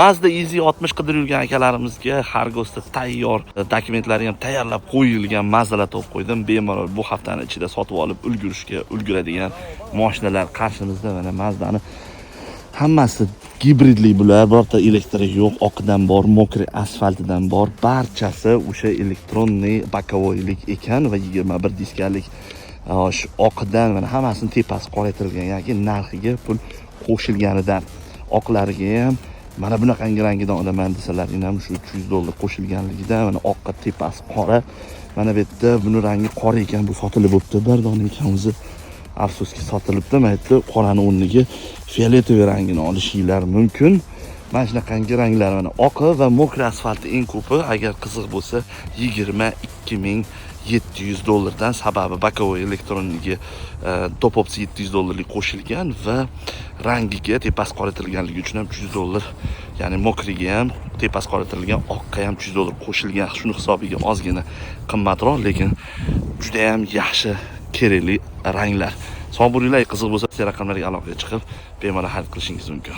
Ba'zida Easy 60 qidirib yurgan akalarimizga Xargosda tayyor dokumentlari ham tayyorlab qo'yilgan Mazdalar topib qo'ydim. Bemalol bu haftani ichida sotib olib ulguradigan mashinalar qarshimizda. Mana Mazdani hammasi gibridli bular, birorta elektrik yo'q, oqidan bor, mokri asfaltidan bor, barchasi o'sha elektronniy bokovoylik ekan va 21 diskalik oqidan mana hammasini tepasi qoraytirilgan, yoki narxiga pul qo'shilganidan. Oqlariga ham mana bunaqangi rangidan olaman desalaring ham shu $300 qo'shilganligidan mana oqqa tepasi qora. Mana bu yerda buni rangi qora ekan, bu sotilib bo'pti. Bir dona ekan o'zi. Afsuski sotilibdi. Mana yerda qorani o'rniga fioletoviy rangini olishinglar mumkin. Mana shunaqangi ranglar, mana oqi va mokri asfalti eng ko'pi. Agar qiziq bo'lsa $22,700 dan, sababi bokovoy elektronniga top-up $700 qo'shilgan va rangiga tepasi qoraytirilganligi uchun ham $300, ya'ni mokriga ham tepasi qoraytirilgan, oqqa ham $300 qo'shilgan. Shuni hisobiga ozgina qimmatroq, lekin juda ham yaxshi kerakli ranglar. Sog' bo'linglar, qiziq bo'lsa raqamlarga aloqaga chiqib bemalol xarid qilishingiz mumkin.